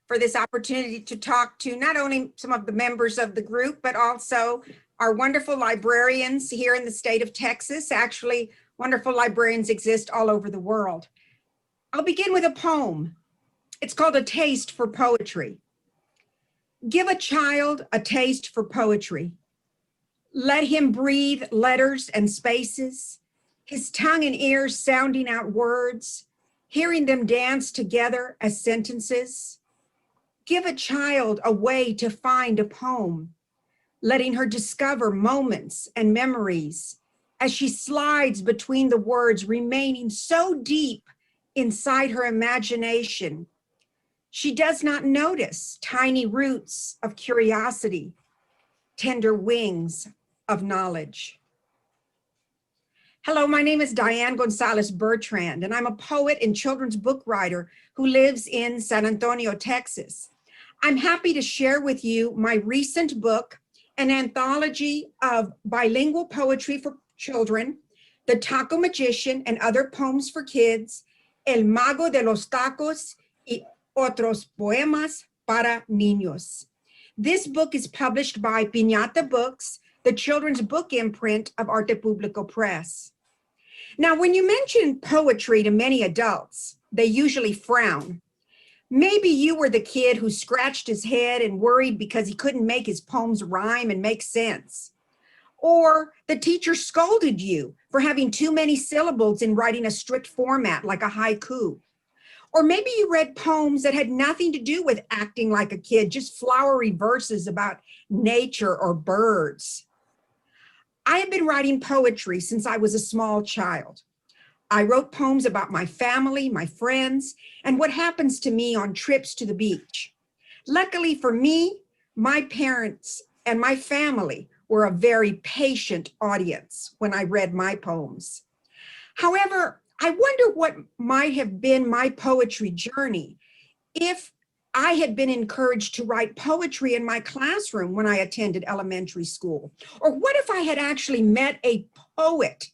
for this opportunity to talk to not only some of the members of the group, but also our wonderful librarians here in the state of Texas. Actually, wonderful librarians exist all over the world. I'll begin with a poem. It's called A Taste for Poetry. Give a child a taste for poetry. Let him breathe letters and spaces, his tongue and ears sounding out words, hearing them dance together as sentences. Give a child a way to find a poem, letting her discover moments and memories as she slides between the words, remaining so deep inside her imagination. She does not notice tiny roots of curiosity, tender wings of knowledge. Hello, my name is Diane Gonzalez Bertrand, and I'm a poet and children's book writer who lives in San Antonio, Texas. I'm happy to share with you my recent book, an anthology of bilingual poetry for children, The Taco Magician and Other Poems for Kids, El Mago de los Tacos y Otros Poemas para Niños. This book is published by Piñata Books, the children's book imprint of Arte Público Press. Now, when you mention poetry to many adults, they usually frown. Maybe you were the kid who scratched his head and worried because he couldn't make his poems rhyme and make sense. Or the teacher scolded you for having too many syllables in writing a strict format like a haiku. Or maybe you read poems that had nothing to do with acting like a kid, just flowery verses about nature or birds. I have been writing poetry since I was a small child. I wrote poems about my family, my friends, and what happens to me on trips to the beach. Luckily for me, my parents and my family were a very patient audience when I read my poems. However, I wonder what might have been my poetry journey if I had been encouraged to write poetry in my classroom when I attended elementary school. Or what if I had actually met a poet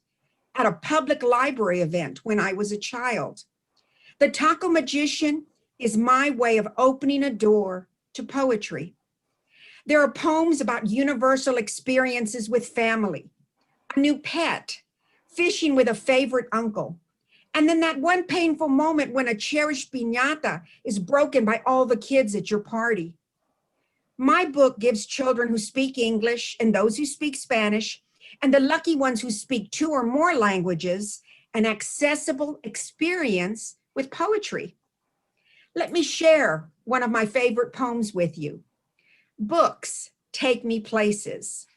at a public library event when I was a child? The Taco Magician is my way of opening a door to poetry. There are poems about universal experiences with family, a new pet, fishing with a favorite uncle, and then that one painful moment when a cherished piñata is broken by all the kids at your party. My book gives children who speak English and those who speak Spanish, and the lucky ones who speak 2 or more languages, an accessible experience with poetry. Let me share one of my favorite poems with you. Books take me places.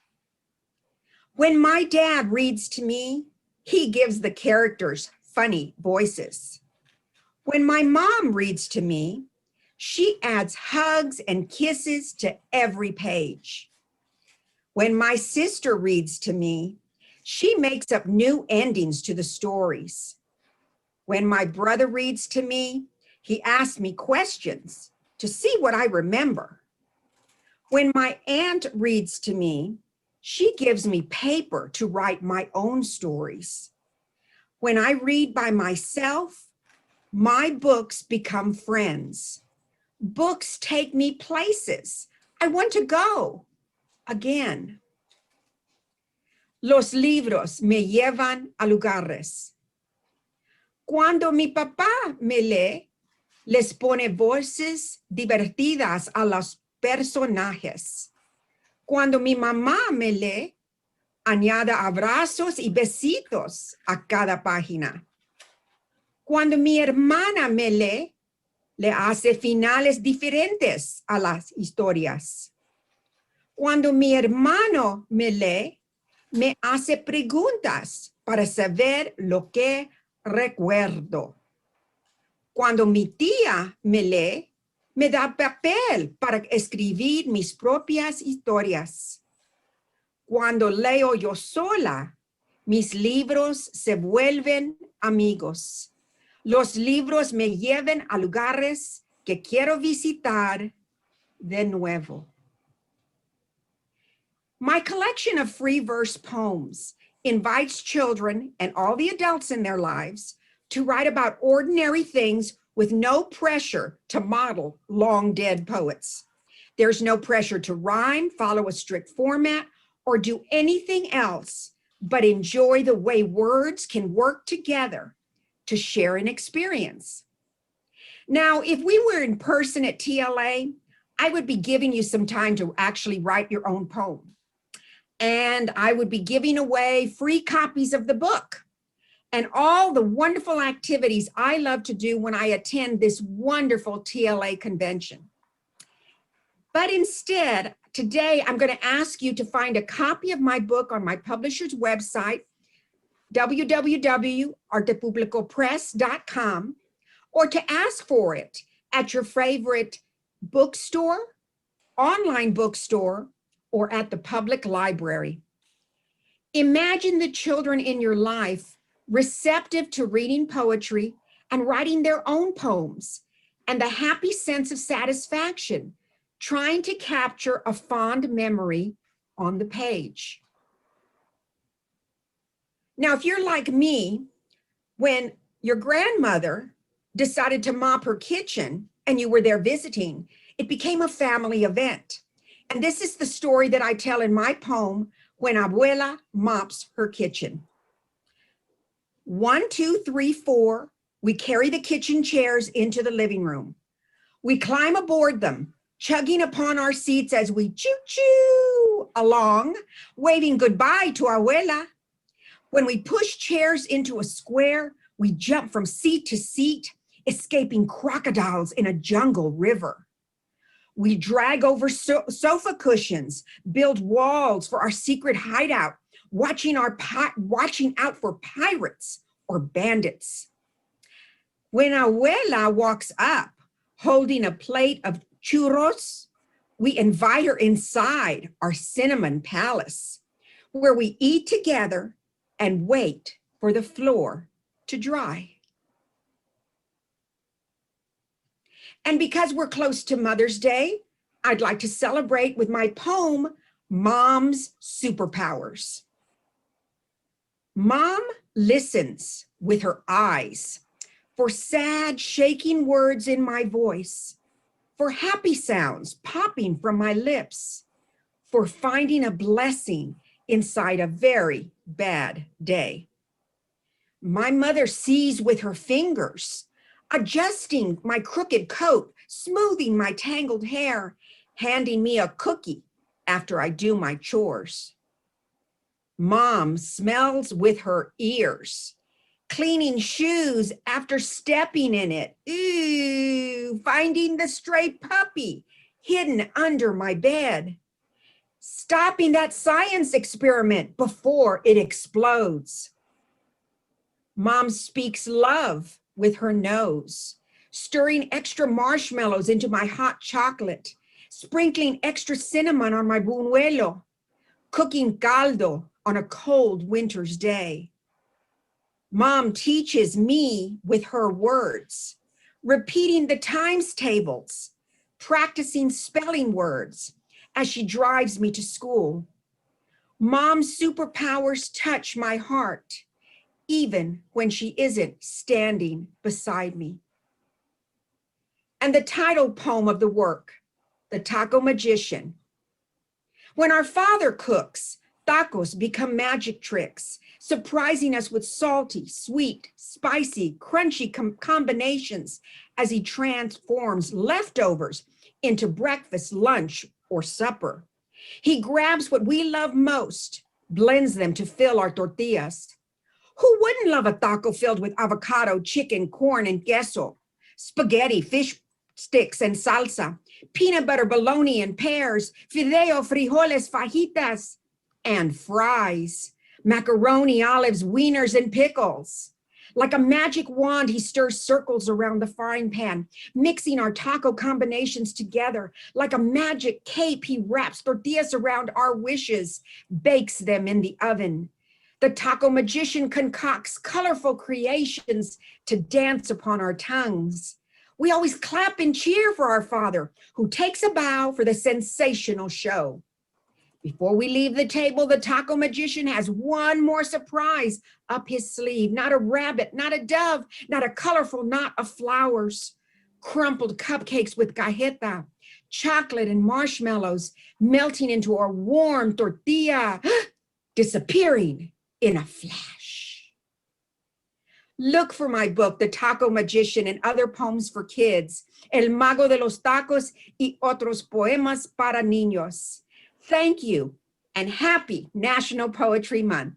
When my dad reads to me, he gives the characters funny voices. When my mom reads to me, she adds hugs and kisses to every page. When my sister reads to me, she makes up new endings to the stories. When my brother reads to me, he asks me questions to see what I remember. When my aunt reads to me, she gives me paper to write my own stories. When I read by myself, my books become friends. Books take me places. I want to go again. Los libros me llevan a lugares. Cuando mi papá me lee, les pone voces divertidas a los personajes. Cuando mi mamá me lee, añade abrazos y besitos a cada página. Cuando mi hermana me lee, le hace finales diferentes a las historias. Cuando mi hermano me lee, me hace preguntas para saber lo que recuerdo. Cuando mi tía me lee, me da papel para escribir mis propias historias. Cuando leo yo sola, mis libros se vuelven amigos. Los libros me llevan a lugares que quiero visitar de nuevo. My collection of free verse poems invites children and all the adults in their lives to write about ordinary things with no pressure to model long dead poets. There's no pressure to rhyme, follow a strict format, or do anything else but enjoy the way words can work together to share an experience. Now, if we were in person at TLA, I would be giving you some time to actually write your own poem. And I would be giving away free copies of the book and all the wonderful activities I love to do when I attend this wonderful TLA convention. But instead, today I'm going to ask you to find a copy of my book on my publisher's website, www.artepublicopress.com, or to ask for it at your favorite bookstore, online bookstore, or at the public library. Imagine the children in your life receptive to reading poetry and writing their own poems, and the happy sense of satisfaction trying to capture a fond memory on the page. Now, if you're like me, when your grandmother decided to mop her kitchen and you were there visiting, it became a family event. And this is the story that I tell in my poem, When Abuela Mops Her Kitchen. 1, 2, 3, 4, we carry the kitchen chairs into the living room. We climb aboard them, chugging upon our seats as we choo-choo along, waving goodbye to Abuela. When we push chairs into a square, we jump from seat to seat, escaping crocodiles in a jungle river. We drag over sofa cushions, build walls for our secret hideout, watching out for pirates or bandits. When Abuela walks up, holding a plate of churros, we invite her inside our cinnamon palace, where we eat together and wait for the floor to dry. And because we're close to Mother's Day, I'd like to celebrate with my poem, Mom's Superpowers. Mom listens with her eyes for sad, shaking words in my voice, for happy sounds popping from my lips, for finding a blessing inside a very bad day. My mother sees with her fingers, adjusting my crooked coat, smoothing my tangled hair, handing me a cookie after I do my chores. Mom smells with her ears, cleaning shoes after stepping in it. Ooh, finding the stray puppy hidden under my bed. Stopping that science experiment before it explodes. Mom speaks love with her nose, stirring extra marshmallows into my hot chocolate, sprinkling extra cinnamon on my buñuelo, cooking caldo on a cold winter's day. Mom teaches me with her words, repeating the times tables, practicing spelling words as she drives me to school. Mom's superpowers touch my heart, even when she isn't standing beside me. And the title poem of the work, The Taco Magician. When our Father cooks, tacos become magic tricks, surprising us with salty, sweet, spicy, crunchy combinations as he transforms leftovers into breakfast, lunch, or supper. He grabs what we love most, blends them to fill our tortillas. Who wouldn't love a taco filled with avocado, chicken, corn, and queso, spaghetti, fish sticks, and salsa, peanut butter, bologna, and pears, fideo, frijoles, fajitas, and fries, macaroni, olives, wieners, and pickles. Like a magic wand, he stirs circles around the frying pan, mixing our taco combinations together. Like a magic cape, he wraps tortillas around our wishes, bakes them in the oven. The taco magician concocts colorful creations to dance upon our tongues. We always clap and cheer for our Father, who takes a bow for the sensational show. Before we leave the table, the taco magician has one more surprise up his sleeve. Not a rabbit, not a dove, not a colorful knot of flowers. Crumpled cupcakes with cajeta, chocolate and marshmallows melting into a warm tortilla, disappearing in a flash. Look for my book, The Taco Magician, and other poems for kids, El Mago de los Tacos y otros poemas para niños. Thank you, and happy National Poetry Month.